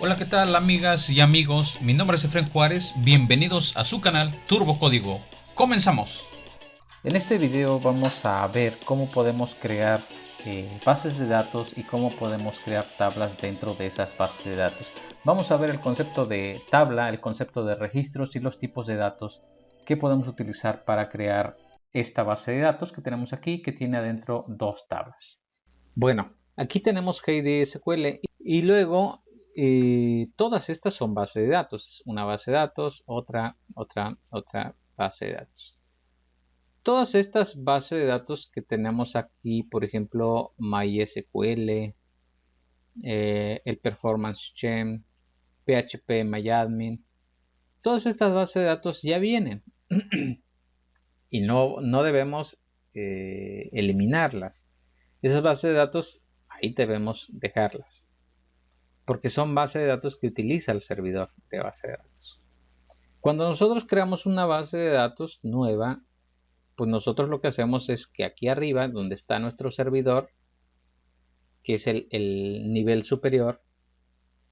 Hola, ¿qué tal amigas y amigos? Mi nombre es Efren Juárez, bienvenidos a su canal Turbo Código. ¡Comenzamos! En este video vamos a ver cómo podemos crear bases de datos y cómo podemos crear tablas dentro de esas bases de datos. Vamos a ver el concepto de tabla, el concepto de registros y los tipos de datos que podemos utilizar para crear esta base de datos que tenemos aquí, que tiene adentro dos tablas. Bueno, aquí tenemos GIDSQL y luego todas estas son bases de datos. Una base de datos, otra base de datos. Todas estas bases de datos que tenemos aquí, por ejemplo, MySQL, el Performance Gem, PHP MyAdmin, todas estas bases de datos ya vienen y no debemos eliminarlas. Esas bases de datos ahí debemos dejarlas porque son bases de datos que utiliza el servidor de base de datos. Cuando nosotros creamos una base de datos nueva, pues nosotros lo que hacemos es que aquí arriba, donde está nuestro servidor, que es el nivel superior,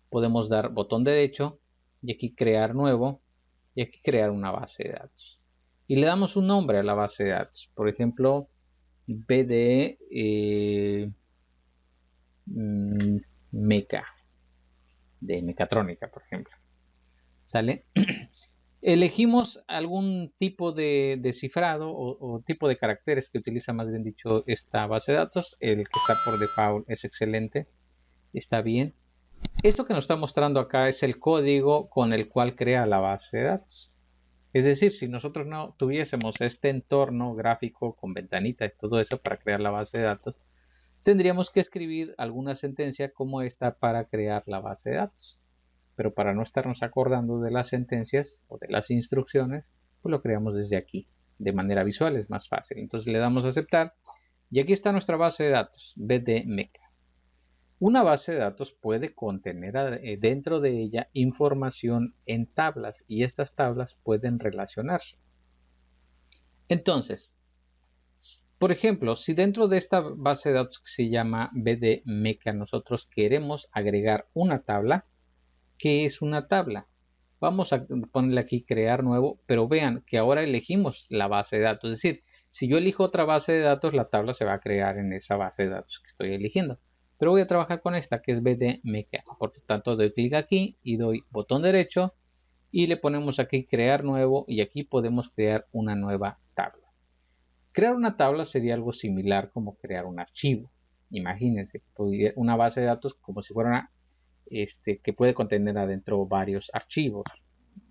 podemos dar botón derecho y aquí crear nuevo y aquí crear una base de datos. Y le damos un nombre a la base de datos. Por ejemplo, BD Meca, de mecatrónica, por ejemplo. ¿Sale? Elegimos algún tipo de cifrado o tipo de caracteres que utiliza, más bien dicho, esta base de datos. El que está por default es excelente, está bien. Esto que nos está mostrando acá es el código con el cual crea la base de datos. Es decir, si nosotros no tuviésemos este entorno gráfico con ventanita y todo eso para crear la base de datos, tendríamos que escribir alguna sentencia como esta para crear la base de datos. Pero para no estarnos acordando de las sentencias o de las instrucciones, pues lo creamos desde aquí, de manera visual, es más fácil. Entonces le damos a aceptar y aquí está nuestra base de datos, BDMeca. Una base de datos puede contener dentro de ella información en tablas y estas tablas pueden relacionarse. Entonces, por ejemplo, si dentro de esta base de datos que se llama BDMeca nosotros queremos agregar una tabla, ¿qué es una tabla? Vamos a ponerle aquí crear nuevo, pero vean que ahora elegimos la base de datos. Es decir, si yo elijo otra base de datos, la tabla se va a crear en esa base de datos que estoy eligiendo. Pero voy a trabajar con esta que es BDMeca. Por lo tanto, doy clic aquí y doy botón derecho y le ponemos aquí crear nuevo y aquí podemos crear una nueva tabla. Crear una tabla sería algo similar como crear un archivo. Imagínense, una base de datos como si fuera una que puede contener adentro varios archivos.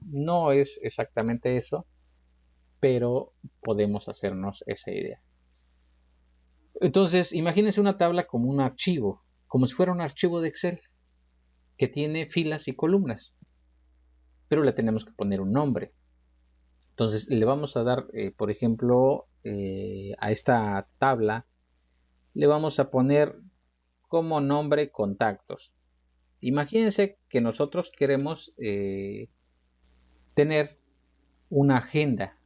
No es exactamente eso, pero podemos hacernos esa idea. Entonces, imagínense una tabla como un archivo, como si fuera un archivo de Excel, que tiene filas y columnas, pero le tenemos que poner un nombre. Entonces, le vamos a dar, por ejemplo, a esta tabla, le vamos a poner como nombre contactos. Imagínense que nosotros queremos tener una agenda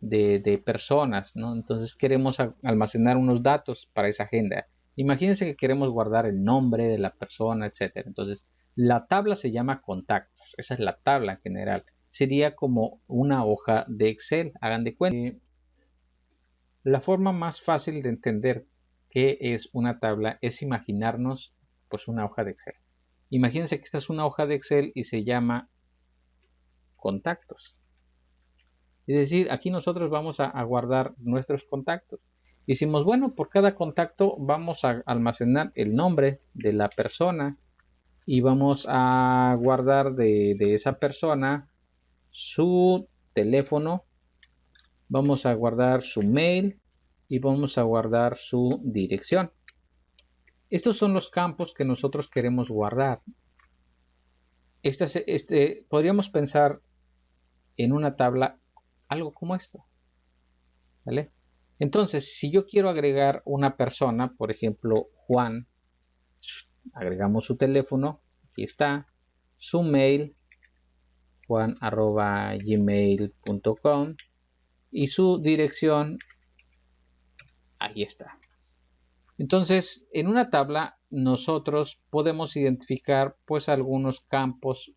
de personas, ¿no? Entonces queremos almacenar unos datos para esa agenda. Imagínense que queremos guardar el nombre de la persona, etcétera. Entonces, la tabla se llama contactos. Esa es la tabla en general. Sería como una hoja de Excel. Hagan de cuenta. La forma más fácil de entender qué es una tabla es imaginarnos pues una hoja de Excel. Imagínense que esta es una hoja de Excel y se llama contactos. Es decir, aquí nosotros vamos a guardar nuestros contactos. Decimos, bueno, por cada contacto vamos a almacenar el nombre de la persona y vamos a guardar de esa persona su teléfono, vamos a guardar su mail y vamos a guardar su dirección. Estos son los campos que nosotros queremos guardar. Podríamos pensar en una tabla algo como esto, ¿vale? Entonces, si yo quiero agregar una persona, por ejemplo, Juan, agregamos su teléfono, aquí está, su mail, juan@gmail.com y su dirección, ahí está. Entonces, en una tabla nosotros podemos identificar pues algunos campos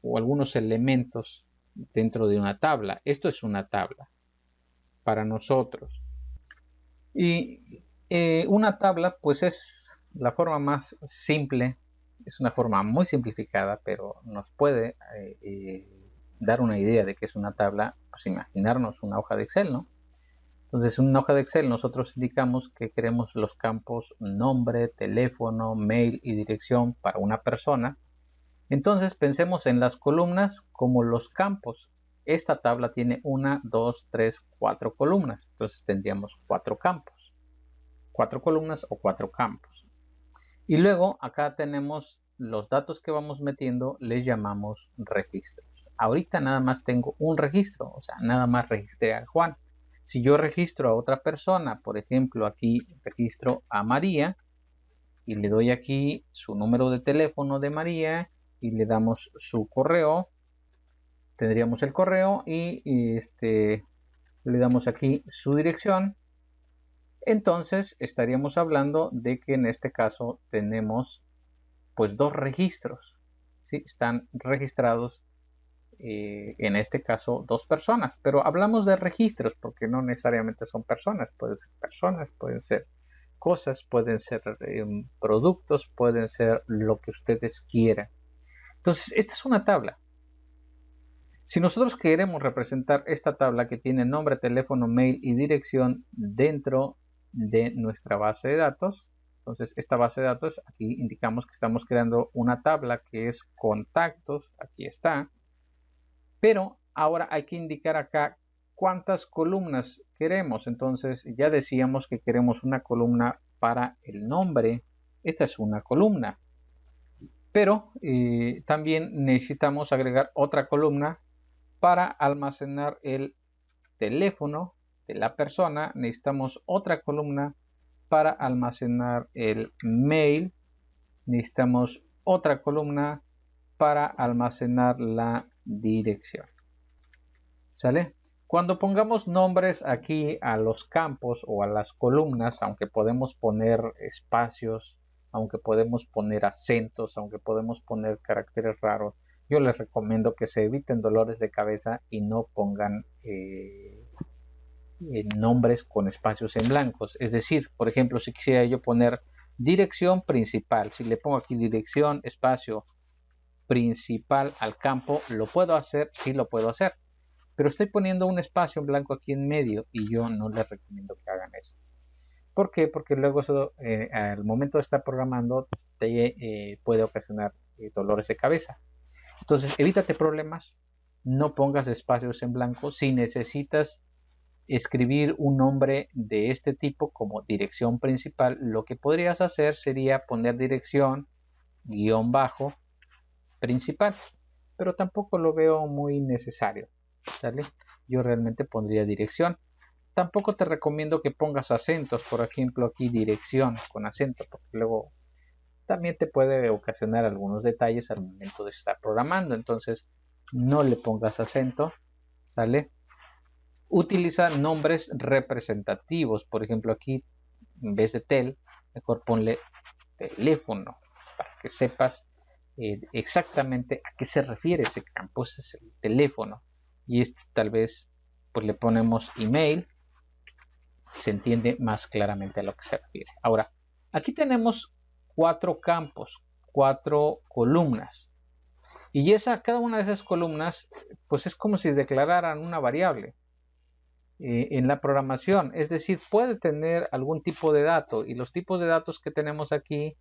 o algunos elementos dentro de una tabla. Esto es una tabla para nosotros. Y una tabla pues es la forma más simple, es una forma muy simplificada, pero nos puede dar una idea de qué es una tabla, pues imaginarnos una hoja de Excel, ¿no? Entonces, en una hoja de Excel nosotros indicamos que queremos los campos nombre, teléfono, mail y dirección para una persona. Entonces, pensemos en las columnas como los campos. Esta tabla tiene 1, 2, 3, 4 columnas. Entonces, tendríamos 4 campos. 4 columnas o 4 campos. Y luego, acá tenemos los datos que vamos metiendo, les llamamos registros. Ahorita nada más tengo un registro, o sea, nada más registré a Juan. Si yo registro a otra persona, por ejemplo, aquí registro a María y le doy aquí su número de teléfono de María y le damos su correo, tendríamos el correo y le damos aquí su dirección. Entonces estaríamos hablando de que en este caso tenemos pues 2 registros, ¿sí? Están registrados en este caso 2 personas, pero hablamos de registros porque no necesariamente son personas, pueden ser cosas, pueden ser productos, pueden ser lo que ustedes quieran. Entonces, esta es una tabla. Si nosotros queremos representar esta tabla que tiene nombre, teléfono, mail y dirección dentro de nuestra base de datos, entonces esta base de datos, aquí indicamos que estamos creando una tabla que es contactos, aquí está, pero ahora hay que indicar acá cuántas columnas queremos. Entonces ya decíamos que queremos una columna para el nombre. Esta es una columna. Pero también necesitamos agregar otra columna para almacenar el teléfono de la persona. Necesitamos otra columna para almacenar el mail. Necesitamos otra columna para almacenar la dirección. ¿Sale? Cuando pongamos nombres aquí a los campos o a las columnas, aunque podemos poner espacios, aunque podemos poner acentos, aunque podemos poner caracteres raros, yo les recomiendo que se eviten dolores de cabeza y no pongan nombres con espacios en blancos. Es decir, por ejemplo, si quisiera yo poner dirección principal, si le pongo aquí dirección, espacio, principal al campo, ¿lo puedo hacer? Sí, lo puedo hacer. Pero estoy poniendo un espacio en blanco aquí en medio y yo no les recomiendo que hagan eso. ¿Por qué? Porque luego eso, al momento de estar programando te puede ocasionar dolores de cabeza. Entonces, evítate problemas, no pongas espacios en blanco. Si necesitas escribir un nombre de este tipo como dirección principal, lo que podrías hacer sería poner dirección guión bajo principal, pero tampoco lo veo muy necesario, ¿sale? Yo realmente pondría dirección. Tampoco te recomiendo que pongas acentos, por ejemplo aquí dirección con acento, porque luego también te puede ocasionar algunos detalles al momento de estar programando. Entonces no le pongas acento, ¿sale? Utiliza nombres representativos, por ejemplo aquí en vez de tel, mejor ponle teléfono para que sepas exactamente a qué se refiere ese campo. Ese es el teléfono, y este tal vez pues le ponemos email, se entiende más claramente a lo que se refiere. Ahora aquí tenemos 4 campos, 4 columnas, y cada una de esas columnas pues es como si declararan una variable en la programación. Es decir, puede tener algún tipo de dato, y los tipos de datos que tenemos aquí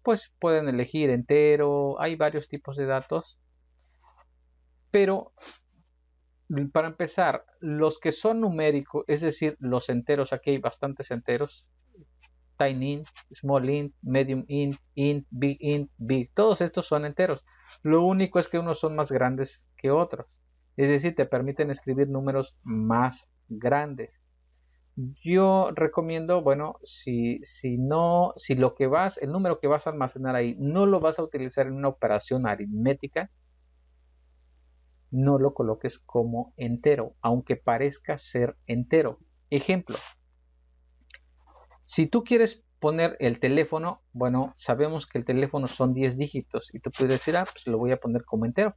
pues pueden elegir entero, hay varios tipos de datos, pero para empezar, los que son numéricos, es decir, los enteros, aquí hay bastantes enteros, tiny int, small int, medium int, big, todos estos son enteros. Lo único es que unos son más grandes que otros, es decir, te permiten escribir números más grandes. Yo recomiendo, bueno, si el número que vas a almacenar ahí no lo vas a utilizar en una operación aritmética, no lo coloques como entero, aunque parezca ser entero. Ejemplo, si tú quieres poner el teléfono, bueno, sabemos que el teléfono son 10 dígitos y tú puedes decir, pues lo voy a poner como entero.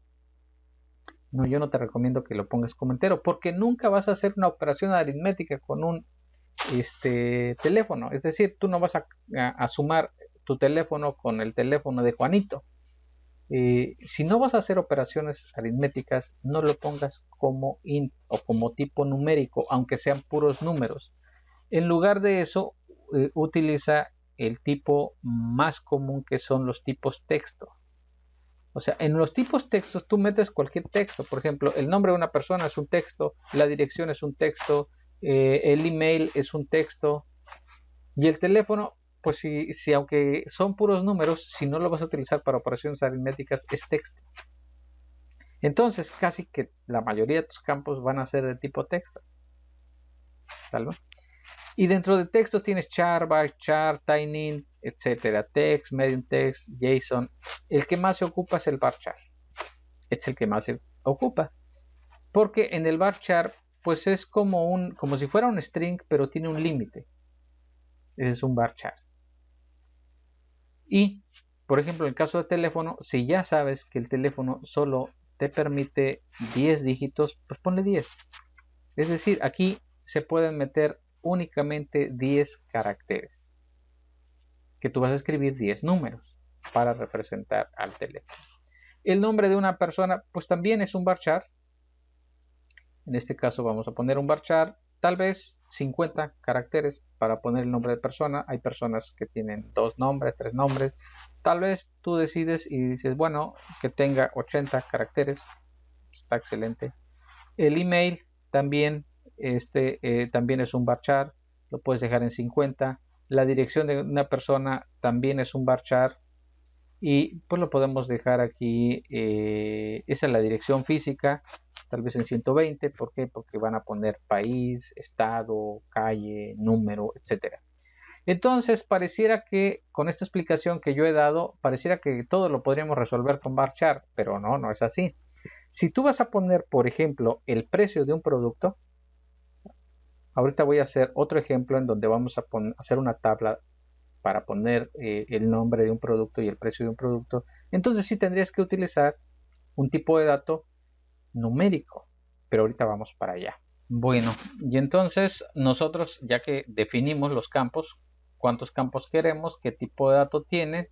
No, yo no te recomiendo que lo pongas como entero porque nunca vas a hacer una operación aritmética con un teléfono. Es decir, tú no vas a sumar tu teléfono con el teléfono de Juanito. Si no vas a hacer operaciones aritméticas, no lo pongas como int o como tipo numérico, aunque sean puros números. En lugar de eso, utiliza el tipo más común, que son los tipos texto. O sea, en los tipos textos tú metes cualquier texto. Por ejemplo, el nombre de una persona es un texto, la dirección es un texto, el email es un texto y el teléfono, pues si aunque son puros números, si no lo vas a utilizar para operaciones aritméticas, es texto. Entonces, casi que la mayoría de tus campos van a ser de tipo texto. ¿Salvo? Y dentro de texto tienes char, varchar, tiny, etcétera, text, medium text, JSON. El que más se ocupa es el varchar. Es el que más se ocupa. Porque en el varchar, pues es como si fuera un string, pero tiene un límite. Ese es un varchar. Y, por ejemplo, en el caso de teléfono, si ya sabes que el teléfono solo te permite 10 dígitos, pues ponle 10. Es decir, aquí se pueden meter únicamente 10 caracteres, que tú vas a escribir 10 números para representar al teléfono. El nombre de una persona, pues también es un varchar. En este caso vamos a poner un varchar, tal vez 50 caracteres para poner el nombre de persona. Hay personas que tienen 2 nombres, 3 nombres. Tal vez tú decides y dices, bueno, que tenga 80 caracteres. Está excelente. El email también, también es un varchar. Lo puedes dejar en 50. La dirección de una persona también es un varchar. Y pues lo podemos dejar aquí. Esa es la dirección física. Tal vez en 120. ¿Por qué? Porque van a poner país, estado, calle, número, etcétera. Entonces pareciera que con esta explicación que yo he dado, pareciera que todo lo podríamos resolver con varchar, pero no es así. Si tú vas a poner, por ejemplo, el precio de un producto, ahorita voy a hacer otro ejemplo en donde vamos a hacer una tabla para poner el nombre de un producto y el precio de un producto. Entonces sí tendrías que utilizar un tipo de dato numérico, pero ahorita vamos para allá. Bueno, y entonces nosotros, ya que definimos los campos, cuántos campos queremos, qué tipo de dato tiene,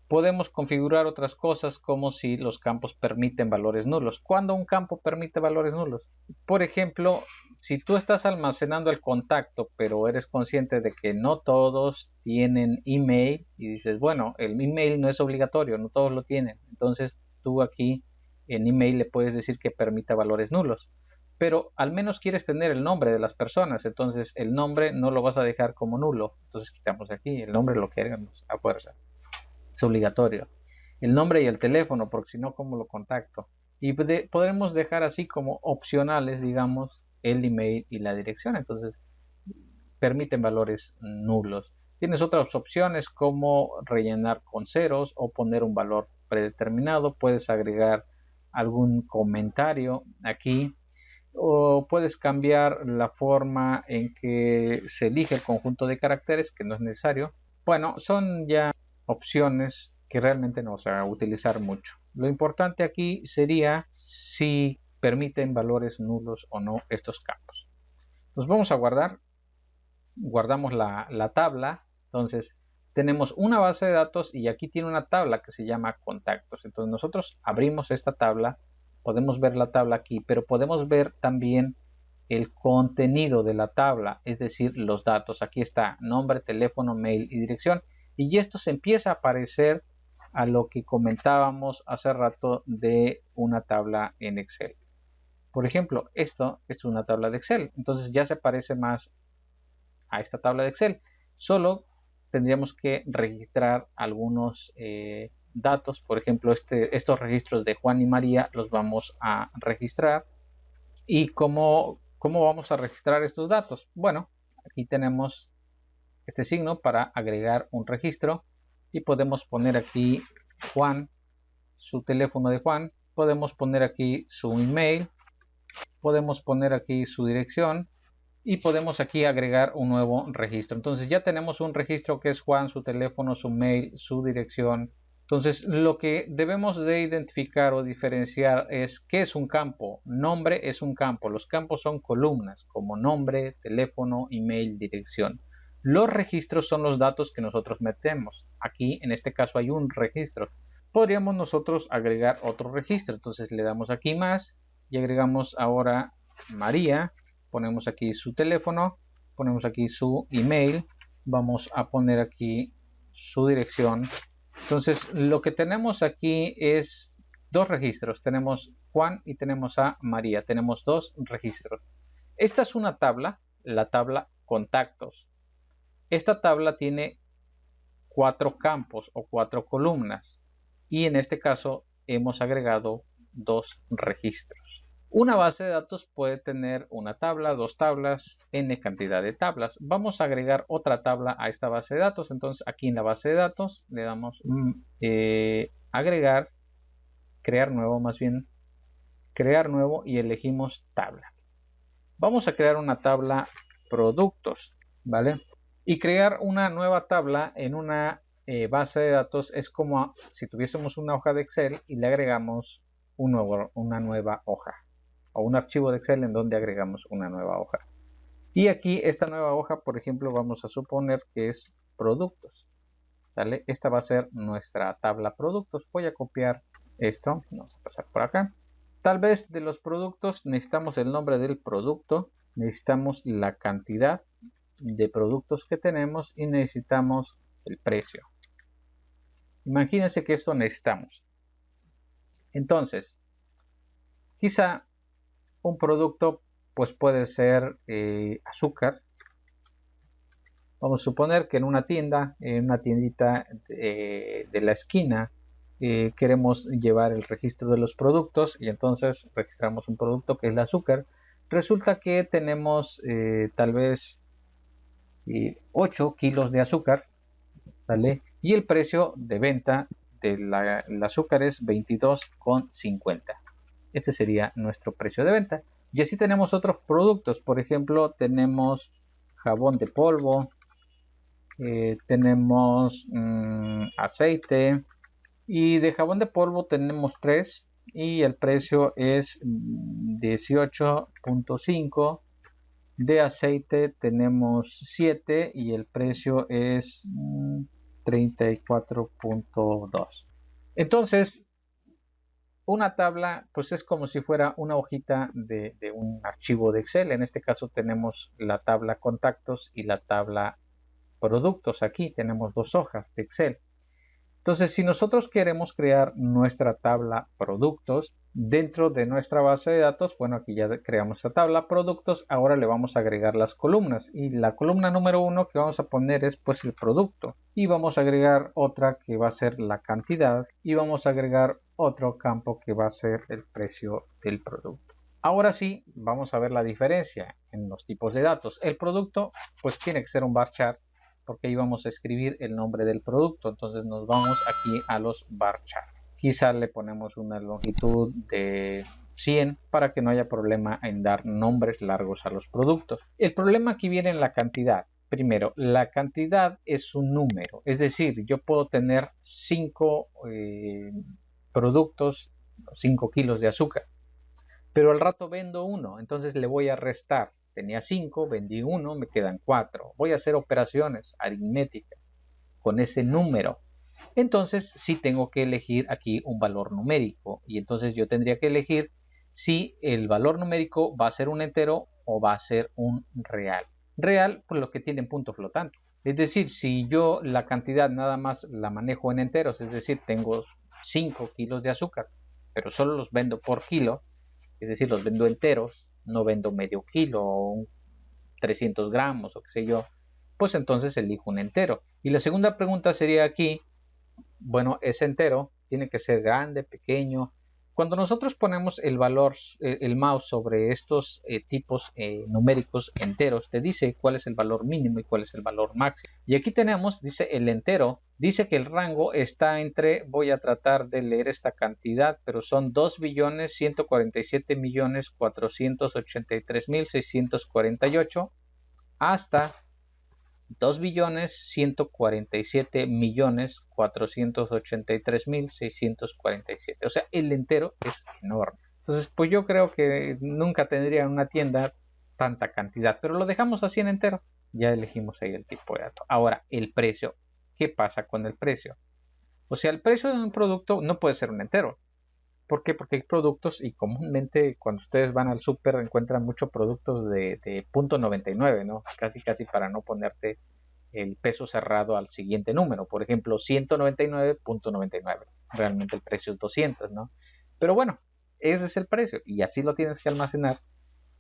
podemos configurar otras cosas como si los campos permiten valores nulos. ¿Cuándo un campo permite valores nulos? Por ejemplo, si tú estás almacenando el contacto, pero eres consciente de que no todos tienen email y dices, bueno, el email no es obligatorio, no todos lo tienen. Entonces tú aquí en email le puedes decir que permita valores nulos. Pero al menos quieres tener el nombre de las personas, entonces el nombre no lo vas a dejar como nulo. Entonces quitamos aquí, el nombre lo queremos a fuerza. Es obligatorio. El nombre y el teléfono, porque si no, ¿cómo lo contacto? Y podremos dejar así como opcionales, digamos, el email y la dirección. Entonces, permiten valores nulos. Tienes otras opciones como rellenar con ceros o poner un valor predeterminado. Puedes agregar algún comentario aquí o puedes cambiar la forma en que se elige el conjunto de caracteres, que no es necesario. Bueno, son ya opciones que realmente no se va a utilizar mucho. Lo importante aquí sería si permiten valores nulos o no estos campos. Entonces vamos a guardamos la tabla. Entonces tenemos una base de datos y aquí tiene una tabla que se llama contactos. Entonces nosotros abrimos esta tabla, podemos ver la tabla aquí, pero podemos ver también el contenido de la tabla, es decir, los datos. Aquí está nombre, teléfono, mail y dirección. Y esto se empieza a parecer a lo que comentábamos hace rato de una tabla en Excel. Por ejemplo, esto es una tabla de Excel. Entonces ya se parece más a esta tabla de Excel. Solo tendríamos que registrar algunos datos. Por ejemplo, estos registros de Juan y María los vamos a registrar. ¿Y cómo vamos a registrar estos datos? Bueno, aquí tenemos este signo para agregar un registro y podemos poner aquí Juan, su teléfono de Juan, podemos poner aquí su email, podemos poner aquí su dirección y podemos aquí agregar un nuevo registro. Entonces ya tenemos un registro que es Juan, su teléfono, su mail, su dirección. Entonces lo que debemos de identificar o diferenciar es qué es un campo. Nombre es un campo. Los campos son columnas como nombre, teléfono, email, dirección. Los registros son los datos que nosotros metemos. Aquí en este caso hay un registro. Podríamos nosotros agregar otro registro. Entonces le damos aquí más y agregamos ahora María. Ponemos aquí su teléfono, ponemos aquí su email, vamos a poner aquí su dirección. Entonces lo que tenemos aquí es dos registros, tenemos Juan y tenemos a María, tenemos dos registros. Esta es una tabla, la tabla contactos. Esta tabla tiene 4 campos o 4 columnas y en este caso hemos agregado dos registros. Una base de datos puede tener una tabla, dos tablas, n cantidad de tablas. Vamos a agregar otra tabla a esta base de datos. Entonces aquí en la base de datos le damos agregar, crear nuevo más bien, crear nuevo y elegimos tabla. Vamos a crear una tabla productos, ¿vale? Y crear una nueva tabla en una base de datos es como si tuviésemos una hoja de Excel y le agregamos una nueva hoja. O un archivo de Excel en donde agregamos una nueva hoja. Y aquí esta nueva hoja, por ejemplo, vamos a suponer que es productos. ¿Vale? Esta va a ser nuestra tabla productos. Voy a copiar esto. Vamos a pasar por acá. Tal vez de los productos necesitamos el nombre del producto. Necesitamos la cantidad de productos que tenemos y necesitamos el precio. Imagínense que esto necesitamos. Entonces, quizá un producto pues puede ser azúcar. Vamos a suponer que en una tienda, en una tiendita de la esquina, queremos llevar el registro de los productos y entonces registramos un producto que es el azúcar. Resulta que tenemos tal vez 8 kilos de azúcar, ¿vale? Y el precio de venta del azúcar es 22,50. Este sería nuestro precio de venta. Y así tenemos otros productos. Por ejemplo, tenemos jabón de polvo. Tenemos aceite. Y de jabón de polvo tenemos 3. Y el precio es 18,5. De aceite tenemos 7. Y el precio es 34,2. Entonces, una tabla pues es como si fuera una hojita de un archivo de Excel. En este caso tenemos la tabla contactos y la tabla productos. Aquí tenemos dos hojas de Excel. Entonces, si nosotros queremos crear nuestra tabla productos dentro de nuestra base de datos, bueno, aquí ya creamos la tabla productos. Ahora le vamos a agregar las columnas y la columna número 1 que vamos a poner es pues el producto y vamos a agregar otra que va a ser la cantidad y vamos a agregar otro campo que va a ser el precio del producto. Ahora sí, vamos a ver la diferencia en los tipos de datos. El producto pues tiene que ser un bar chart, porque ahí vamos a escribir el nombre del producto. Entonces nos vamos aquí a los bar chart. Quizá le ponemos una longitud de 100 para que no haya problema en dar nombres largos a los productos. El problema aquí viene en la cantidad. Primero, la cantidad es un número. Es decir, yo puedo tener 5 productos, 5 kilos de azúcar. Pero al rato vendo uno, entonces le voy a restar. Tenía 5, vendí 1, me quedan 4. Voy a hacer operaciones aritméticas con ese número. Entonces sí tengo que elegir aquí un valor numérico. Y entonces yo tendría que elegir si el valor numérico va a ser un entero o va a ser un real. Real por lo que tiene punto flotante. Es decir, si yo la cantidad nada más la manejo en enteros, es decir, tengo 5 kilos de azúcar, pero solo los vendo por kilo, es decir, los vendo enteros, no vendo medio kilo o 300 gramos o qué sé yo, pues entonces elijo un entero. Y la segunda pregunta sería aquí, bueno, ese entero tiene que ser grande, pequeño, Cuando nosotros ponemos el valor, el mouse sobre estos tipos numéricos enteros, te dice cuál es el valor mínimo y cuál es el valor máximo. Y aquí tenemos, dice el entero, dice que el rango está entre, voy a tratar de leer esta cantidad, pero son 2.147.483.648 hasta 2.147.483.647. O sea, el entero es enorme. Entonces, pues yo creo que nunca tendría en una tienda tanta cantidad, pero lo dejamos así en entero. Ya elegimos ahí el tipo de dato. Ahora, el precio. ¿Qué pasa con el precio? O sea, el precio de un producto no puede ser un entero. ¿Por qué? Porque hay productos y comúnmente cuando ustedes van al súper encuentran muchos productos de .99, ¿no? Casi para no ponerte el peso cerrado al siguiente número. Por ejemplo, 199.99. Realmente el precio es 200, ¿no? Pero bueno, ese es el precio y así lo tienes que almacenar.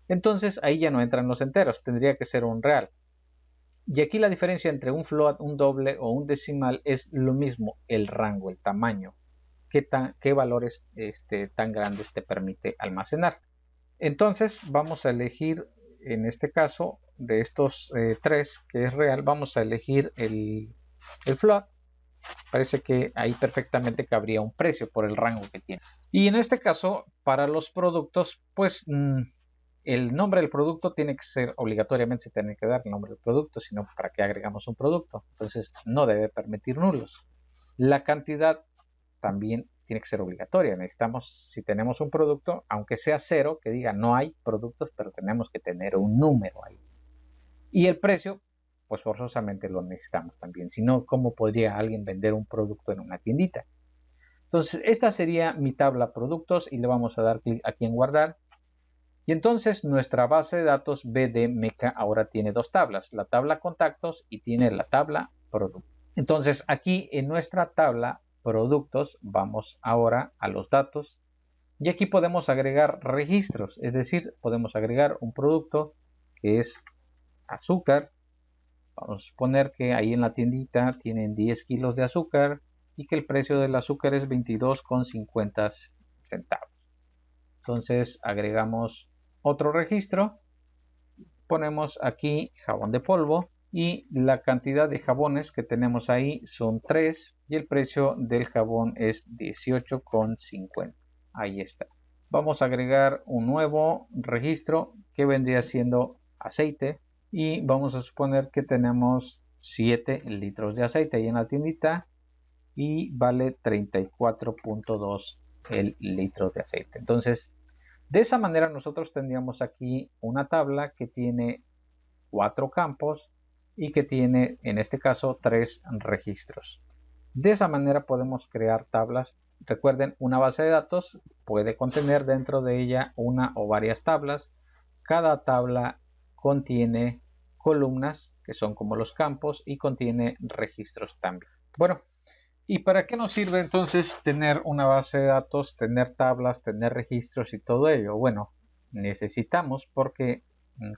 Entonces ahí ya no entran los enteros, tendría que ser un real. Y aquí la diferencia entre un float, un doble o un decimal es lo mismo, el rango, el tamaño. Qué valores tan grandes te permite almacenar. Entonces vamos a elegir, en este caso, de estos tres que es real, vamos a elegir el float. Parece que ahí perfectamente cabría un precio por el rango que tiene. Y en este caso, para los productos, pues el nombre del producto tiene que ser, obligatoriamente se tiene que dar el nombre del producto, sino para qué agregamos un producto. Entonces no debe permitir nulos. La cantidad también tiene que ser obligatoria. Necesitamos, si tenemos un producto, aunque sea cero, que diga no hay productos, pero tenemos que tener un número ahí. Y el precio, pues forzosamente lo necesitamos también. Si no, ¿cómo podría alguien vender un producto en una tiendita? Entonces, esta sería mi tabla productos y le vamos a dar clic aquí en guardar. Y entonces nuestra base de datos BD Meca ahora tiene dos tablas, la tabla contactos y tiene la tabla productos. Entonces aquí en nuestra tabla productos vamos ahora a los datos y aquí podemos agregar registros, es decir, podemos agregar un producto que es azúcar. Vamos a suponer que ahí en la tiendita tienen 10 kilos de azúcar y que el precio del azúcar es 22,50 centavos. Entonces agregamos otro registro, ponemos aquí jabón de polvo y la cantidad de jabones que tenemos ahí son 3 y el precio del jabón es 18,50. Ahí está. Vamos a agregar un nuevo registro que vendría siendo aceite y vamos a suponer que tenemos 7 litros de aceite ahí en la tiendita y vale 34.2 el litro de aceite. Entonces, de esa manera nosotros tendríamos aquí una tabla que tiene 4 campos y que tiene en este caso 3 registros. De esa manera podemos crear tablas. Recuerden, una base de datos puede contener dentro de ella una o varias tablas. Cada tabla contiene columnas que son como los campos y contiene registros también. Bueno, ¿y para qué nos sirve entonces tener una base de datos, tener tablas, tener registros y todo ello? Bueno, necesitamos porque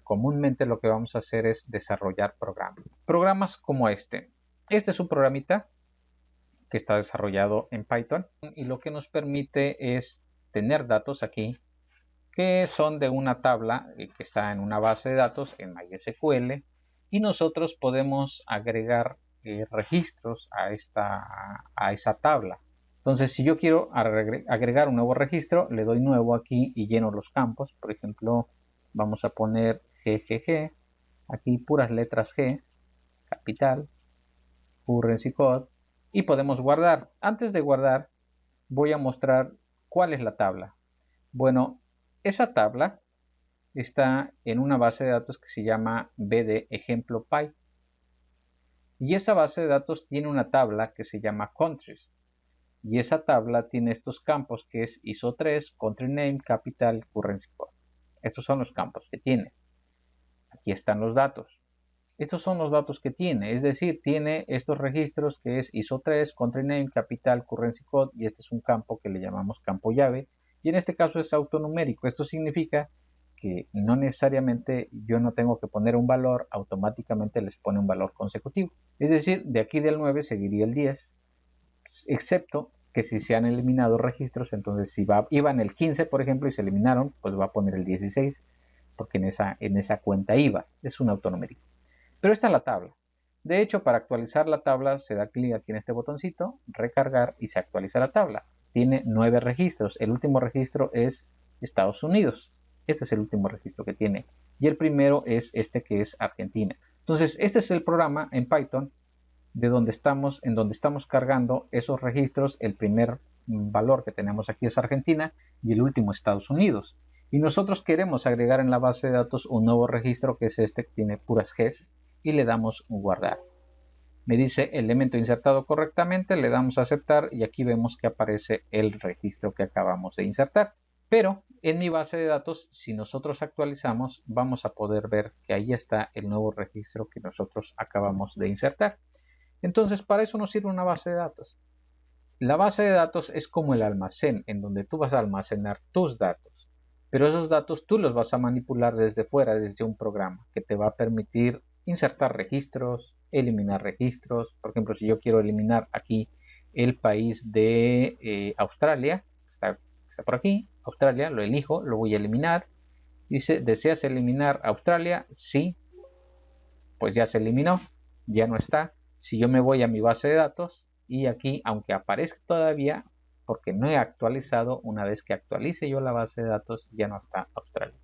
comúnmente lo que vamos a hacer es desarrollar programas. Programas como este. Este es un programita que está desarrollado en Python y lo que nos permite es tener datos aquí que son de una tabla que está en una base de datos en MySQL y nosotros podemos agregar registros a esa tabla. Entonces, si yo quiero agregar un nuevo registro, le doy nuevo aquí y lleno los campos. Por ejemplo, vamos a poner GGG, aquí puras letras G, capital, currency code, y podemos guardar. Antes de guardar, voy a mostrar cuál es la tabla. Bueno, esa tabla está en una base de datos que se llama BD ejemplo Py. Y esa base de datos tiene una tabla que se llama countries. Y esa tabla tiene estos campos que es ISO3, country name, capital, currency code. Estos son los campos que tiene. Aquí están los datos. Estos son los datos que tiene, es decir, tiene estos registros que es ISO3, country name, capital, currency code y este es un campo que le llamamos campo llave y en este caso es autonumérico. Esto significa que no necesariamente yo no tengo que poner un valor, automáticamente les pone un valor consecutivo. Es decir, de aquí del 9 seguiría el 10, excepto que si se han eliminado registros, entonces si iba en el 15, por ejemplo, y se eliminaron, pues va a poner el 16, porque en esa cuenta iba. Es un autonumérico. Pero esta es la tabla. De hecho, para actualizar la tabla se da clic aquí en este botoncito, recargar, y se actualiza la tabla. Tiene 9 registros. El último registro es Estados Unidos. Este es el último registro que tiene. Y el primero es este, que es Argentina. Entonces, este es el programa en Python en donde estamos cargando esos registros. El primer valor que tenemos aquí es Argentina y el último Estados Unidos. Y nosotros queremos agregar en la base de datos un nuevo registro, que es este, que tiene puras Gs, y le damos guardar. Me dice elemento insertado correctamente, le damos a aceptar y aquí vemos que aparece el registro que acabamos de insertar. Pero en mi base de datos, si nosotros actualizamos, vamos a poder ver que ahí está el nuevo registro que nosotros acabamos de insertar. Entonces, para eso nos sirve una base de datos. La base de datos es como el almacén, en donde tú vas a almacenar tus datos. Pero esos datos tú los vas a manipular desde fuera, desde un programa que te va a permitir insertar registros, eliminar registros. Por ejemplo, si yo quiero eliminar aquí el país de Australia, está por aquí, Australia, lo elijo, lo voy a eliminar. Dice, ¿deseas eliminar Australia? Sí, pues ya se eliminó, ya no está. Si yo me voy a mi base de datos y aquí, aunque aparezca todavía, porque no he actualizado, una vez que actualice yo la base de datos, ya no está Australia.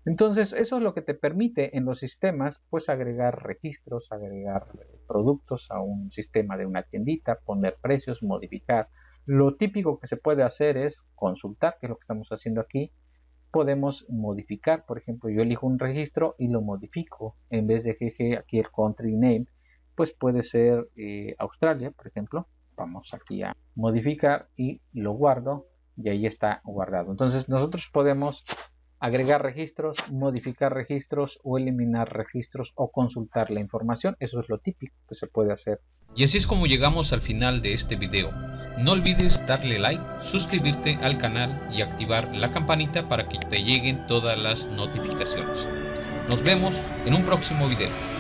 Entonces, eso es lo que te permite en los sistemas, pues agregar registros, agregar productos a un sistema de una tiendita, poner precios, modificar. Lo típico que se puede hacer es consultar, que es lo que estamos haciendo aquí. Podemos modificar, por ejemplo, yo elijo un registro y lo modifico. En vez de GG, aquí el country name, pues puede ser Australia, por ejemplo. Vamos aquí a modificar y lo guardo y ahí está guardado. Entonces nosotros podemos agregar registros, modificar registros o eliminar registros o consultar la información. Eso es lo típico que se puede hacer. Y así es como llegamos al final de este video. No olvides darle like, suscribirte al canal y activar la campanita para que te lleguen todas las notificaciones. Nos vemos en un próximo video.